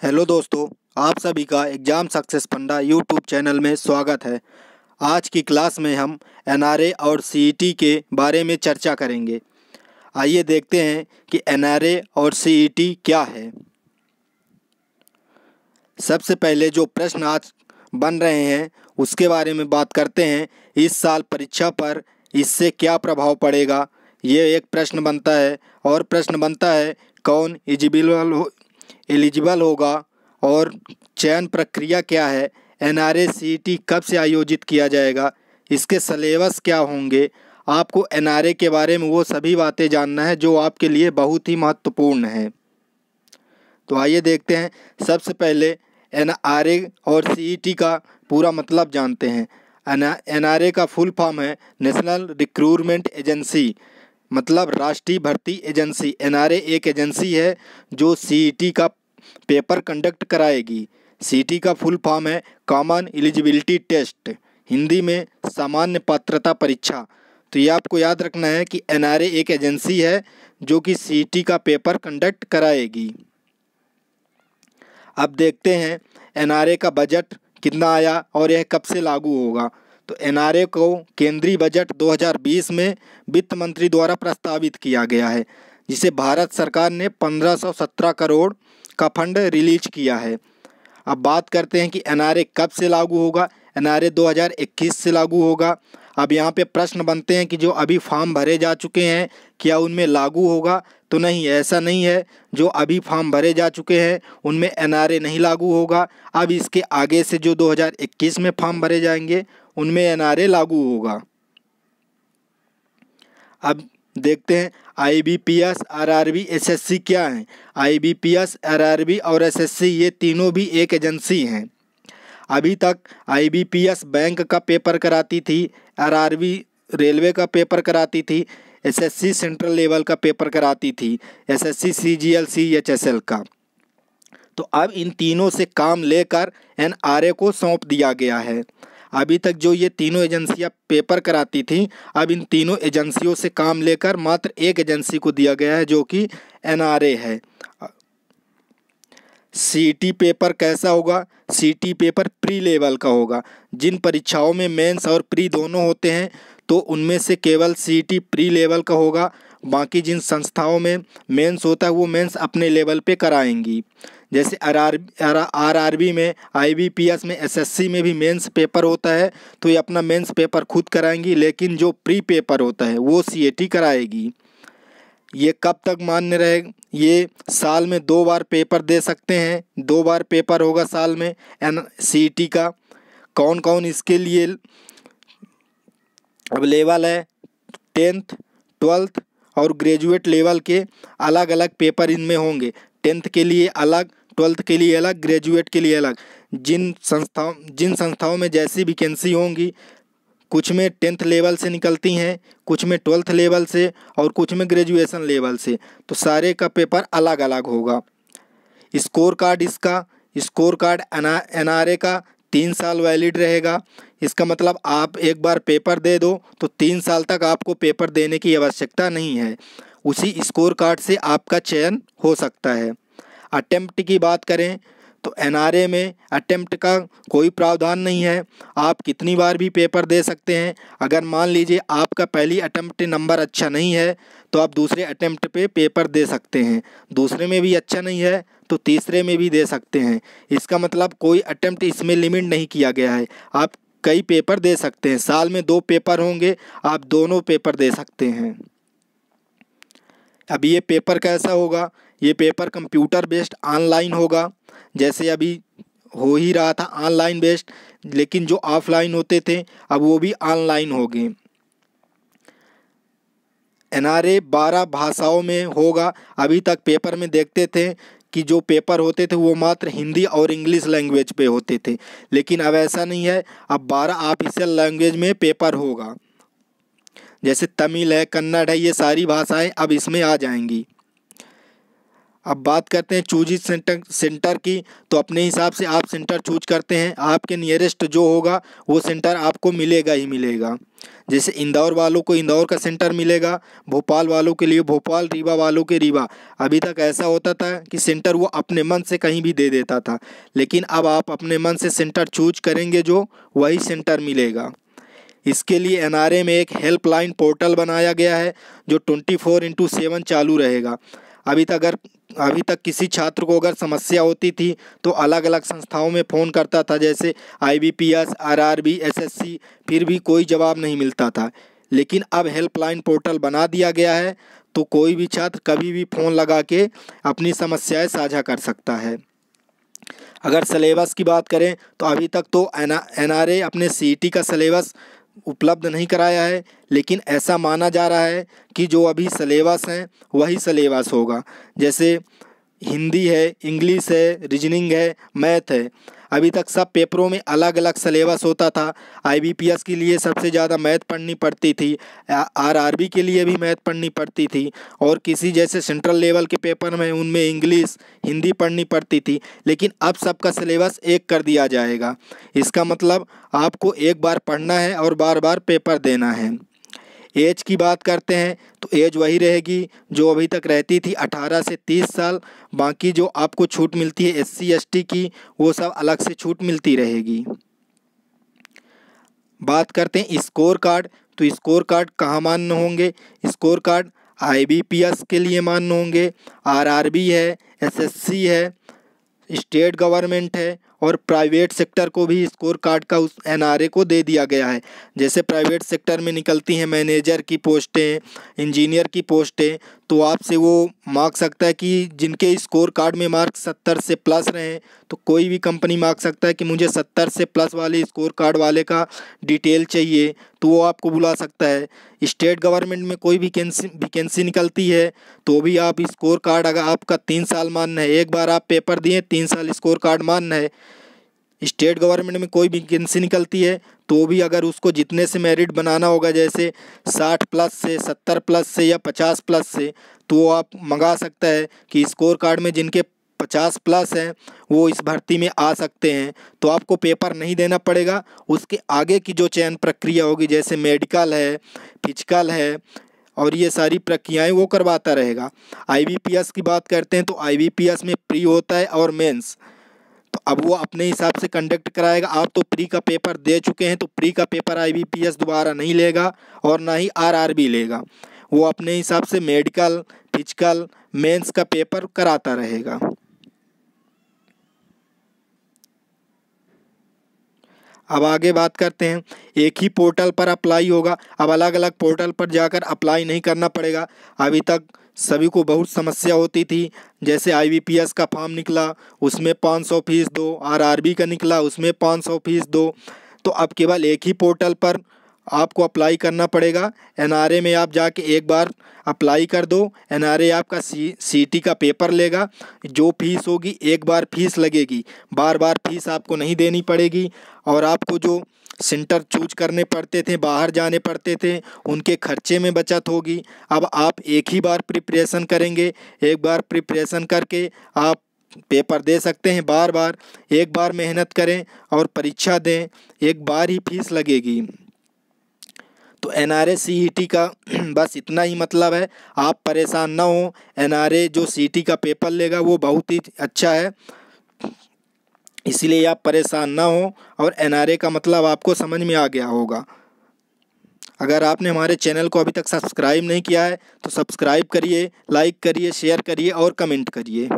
Hello दोस्तों, आप सभी का एग्ज़ाम सक्सेस फंडा यूट्यूब चैनल में स्वागत है। आज की क्लास में हम एनआरए और सीईटी के बारे में चर्चा करेंगे। आइए देखते हैं कि एनआरए और सीईटी क्या है। सबसे पहले जो प्रश्न आज बन रहे हैं उसके बारे में बात करते हैं। इस साल परीक्षा पर इससे क्या प्रभाव पड़ेगा, ये एक प्रश्न बनता है। और प्रश्न बनता है कौन एलिजिबल होगा और चयन प्रक्रिया क्या है, एनआरए सीईटी कब से आयोजित किया जाएगा, इसके सिलेबस क्या होंगे। आपको एनआरए के बारे में वो सभी बातें जानना है जो आपके लिए बहुत ही महत्वपूर्ण है। तो आइए देखते हैं। सबसे पहले एनआरए और सीईटी का पूरा मतलब जानते हैं। एनआरए का फुल फॉर्म है नेशनल रिक्रूटमेंट एजेंसी, मतलब राष्ट्रीय भर्ती एजेंसी। एनआरए एक एजेंसी है जो सीईटी का पेपर कंडक्ट कराएगी। सीईटी का फुल फॉर्म है कॉमन एलिजिबिलिटी टेस्ट, हिंदी में सामान्य पात्रता परीक्षा। तो ये आपको याद रखना है कि एनआरए एक एजेंसी है जो कि सीईटी का पेपर कंडक्ट कराएगी। अब देखते हैं एनआरए का बजट कितना आया और यह कब से लागू होगा। तो एनआरए को केंद्रीय बजट 2020 में वित्त मंत्री द्वारा प्रस्तावित किया गया है, जिसे भारत सरकार ने 1517 करोड़ का फंड रिलीज किया है। अब बात करते हैं कि एनआरए कब से लागू होगा। एनआरए 2021 से लागू होगा। अब यहाँ पे प्रश्न बनते हैं कि जो अभी फॉर्म भरे जा चुके हैं क्या उनमें लागू होगा। तो नहीं, ऐसा नहीं है। जो अभी फॉर्म भरे जा चुके हैं उनमें एनआरए नहीं लागू होगा। अब इसके आगे से जो 2021 में फॉर्म भरे जाएंगे उनमें एनआरए लागू होगा। अब देखते हैं आईबीपीएस, आरआरबी, एसएससी क्या हैं। आईबीपीएस, आरआरबी और एसएससी ये तीनों भी एक एजेंसी हैं। अभी तक आईबीपीएस बैंक का पेपर कराती थी, आरआरबी रेलवे का पेपर कराती थी, एसएससी सेंट्रल लेवल का पेपर कराती थी, एसएससी सीजीएल सीएचएसएल का। तो अब इन तीनों से काम लेकर एनआरए को सौंप दिया गया है। अभी तक जो ये तीनों एजेंसियां पेपर कराती थी, अब इन तीनों एजेंसियों से काम लेकर मात्र एक एजेंसी को दिया गया है जो कि एनआरए है। सीईटी पेपर कैसा होगा। सीईटी पेपर प्री लेवल का होगा। जिन परीक्षाओं में मेंस और प्री दोनों होते हैं तो उनमें से केवल सीईटी प्री लेवल का होगा। बाकी जिन संस्थाओं में मेंस होता है वो मेंस अपने लेवल पे कराएंगी। जैसे आरआरबी में, आईबीपीएस में, एसएससी में भी मेंस पेपर होता है तो ये अपना मेंस पेपर खुद कराएंगी, लेकिन जो प्री पेपर होता है वो सीईटी कराएगी। ये कब तक मान्य रहेगा। ये साल में 2 बार पेपर दे सकते हैं, 2 बार पेपर होगा साल में सीईटी का। कौन कौन इसके लिए अवेलेबल है। 10th, 12th और ग्रेजुएट लेवल के अलग अलग पेपर इनमें होंगे। 10th के लिए अलग, 12th के लिए अलग, ग्रेजुएट के लिए अलग। जिन संस्थाओं में जैसी वैकेंसी होंगी, कुछ में 10th लेवल से निकलती हैं, कुछ में 12th लेवल से और कुछ में ग्रेजुएशन लेवल से। तो सारे का पेपर अलग अलग होगा। स्कोर कार्ड एनआरए का 3 साल वैलिड रहेगा। इसका मतलब आप एक बार पेपर दे दो तो 3 साल तक आपको पेपर देने की आवश्यकता नहीं है। उसी स्कोर कार्ड से आपका चयन हो सकता है। अटेम्प्ट की बात करें तो एनआरए में अटेम्प्ट का कोई प्रावधान नहीं है। आप कितनी बार भी पेपर दे सकते हैं। अगर मान लीजिए आपका पहली अटेम्प्ट नंबर अच्छा नहीं है तो आप दूसरे अटेम्प्ट पे पेपर दे सकते हैं। दूसरे में भी अच्छा नहीं है तो तीसरे में भी दे सकते हैं। इसका मतलब कोई अटेम्प्ट इसमें लिमिट नहीं किया गया है। आप कई पेपर दे सकते हैं। साल में 2 पेपर होंगे, आप दोनों पेपर दे सकते हैं। अब ये पेपर कैसा होगा। ये पेपर कंप्यूटर बेस्ड ऑनलाइन होगा। जैसे अभी हो ही रहा था ऑनलाइन बेस्ड, लेकिन जो ऑफलाइन होते थे अब वो भी ऑनलाइन हो गए। एनआरए 12 भाषाओं में होगा। अभी तक पेपर में देखते थे कि जो पेपर होते थे वो मात्र हिंदी और इंग्लिश लैंग्वेज पे होते थे, लेकिन अब ऐसा नहीं है। अब 12 ऑफिशियल लैंग्वेज में पेपर होगा। जैसे तमिल है, कन्नड़ है, ये सारी भाषाएं अब इसमें आ जाएंगी। अब बात करते हैं चूज सेंटर की। तो अपने हिसाब से आप सेंटर चूज करते हैं, आपके नियरेस्ट जो होगा वो सेंटर आपको मिलेगा ही मिलेगा। जैसे इंदौर वालों को इंदौर का सेंटर मिलेगा, भोपाल वालों के लिए भोपाल, रीवा वालों के रीवा। अभी तक ऐसा होता था कि सेंटर वो अपने मन से कहीं भी दे देता था, लेकिन अब आप अपने मन से सेंटर चूज करेंगे जो वही सेंटर मिलेगा। इसके लिए एनआरए में एक हेल्पलाइन पोर्टल बनाया गया है जो 24/7 चालू रहेगा। अभी तक किसी छात्र को अगर समस्या होती थी तो अलग अलग संस्थाओं में फ़ोन करता था, जैसे IBPS, RRB, SSC, फिर भी कोई जवाब नहीं मिलता था। लेकिन अब हेल्पलाइन पोर्टल बना दिया गया है, तो कोई भी छात्र कभी भी फ़ोन लगा के अपनी समस्याएं साझा कर सकता है। अगर सिलेबस की बात करें तो अभी तक तो एनआरए अपने CET का सिलेबस उपलब्ध नहीं कराया है, लेकिन ऐसा माना जा रहा है कि जो अभी सिलेबस हैं वही सिलेबस होगा। जैसे हिंदी है, इंग्लिश है, रीजनिंग है, मैथ है। अभी तक सब पेपरों में अलग अलग सिलेबस होता था। IBPS के लिए सबसे ज़्यादा मैथ पढ़नी पड़ती थी, RRB के लिए भी मैथ पढ़नी पड़ती थी, और किसी जैसे सेंट्रल लेवल के पेपर में उनमें इंग्लिश, हिंदी पढ़नी पड़ती थी। लेकिन अब सबका सिलेबस एक कर दिया जाएगा। इसका मतलब आपको एक बार पढ़ना है और बार बार पेपर देना है। एज की बात करते हैं तो एज वही रहेगी जो अभी तक रहती थी, 18 से 30 साल। बाकी जो आपको छूट मिलती है SC ST की, वो सब अलग से छूट मिलती रहेगी। बात करते हैं स्कोर कार्ड। तो स्कोर कार्ड कहाँ मान्य होंगे? स्कोर कार्ड IBPS के लिए मान्य होंगे, RRB है, SSC है, स्टेट गवर्नमेंट है, और प्राइवेट सेक्टर को भी स्कोर कार्ड का उस एनआरए को दे दिया गया है। जैसे प्राइवेट सेक्टर में निकलती हैं मैनेजर की पोस्टें, इंजीनियर की पोस्टें, तो आपसे वो मांग सकता है कि जिनके स्कोर कार्ड में मार्क 70 से प्लस रहें, तो कोई भी कंपनी मांग सकता है कि मुझे 70 से प्लस वाले स्कोर कार्ड वाले का डिटेल चाहिए, तो वो आपको बुला सकता है। स्टेट गवर्नमेंट में कोई भी वैकेंसी निकलती है तो भी आप स्कोर कार्ड, अगर आपका 3 साल मान्य है, एक बार आप पेपर दिए 3 साल स्कोर कार्ड मान्य है। स्टेट गवर्नमेंट में कोई भी वैकेंसी निकलती है तो भी अगर उसको जितने से मेरिट बनाना होगा, जैसे 60 प्लस से, 70 प्लस से या 50 प्लस से, तो वो आप मंगा सकता है कि स्कोर कार्ड में जिनके 50 प्लस हैं वो इस भर्ती में आ सकते हैं। तो आपको पेपर नहीं देना पड़ेगा। उसके आगे की जो चयन प्रक्रिया होगी, जैसे मेडिकल है, फिजिकल है, और ये सारी प्रक्रियाएं वो करवाता रहेगा। IBPS की बात करते हैं तो IBPS में प्री होता है और मेंस, तो अब वो अपने हिसाब से कंडक्ट कराएगा। आप तो प्री का पेपर दे चुके हैं, तो प्री का पेपर IBPS दोबारा नहीं लेगा और ना ही RRB लेगा। वो अपने हिसाब से मेडिकल, फिजिकल, मेंस का पेपर कराता रहेगा। अब आगे बात करते हैं, एक ही पोर्टल पर अप्लाई होगा। अब अलग अलग पोर्टल पर जाकर अप्लाई नहीं करना पड़ेगा। अभी तक सभी को बहुत समस्या होती थी। जैसे IBPS का फॉर्म निकला उसमें 500 फीस दो, RRB का निकला उसमें 500 फीस दो। तो अब केवल एक ही पोर्टल पर आपको अप्लाई करना पड़ेगा। एनआरए में आप जाके एक बार अप्लाई कर दो। एनआरए आपका CET का पेपर लेगा। जो फीस होगी एक बार फीस लगेगी, बार बार फीस आपको नहीं देनी पड़ेगी। और आपको जो सेंटर चूज करने पड़ते थे, बाहर जाने पड़ते थे, उनके खर्चे में बचत होगी। अब आप एक ही बार प्रिपरेशन करेंगे, एक बार प्रिपरेशन करके आप पेपर दे सकते हैं। बार बार एक बार मेहनत करें और परीक्षा दें, एक बार ही फीस लगेगी। तो एनआरए CET का बस इतना ही मतलब है, आप परेशान ना हो। एनआरए जो CET का पेपर लेगा वो बहुत ही अच्छा है, इसीलिए आप परेशान ना हो। और एनआरए का मतलब आपको समझ में आ गया होगा। अगर आपने हमारे चैनल को अभी तक सब्सक्राइब नहीं किया है तो सब्सक्राइब करिए, लाइक करिए, शेयर करिए और कमेंट करिए।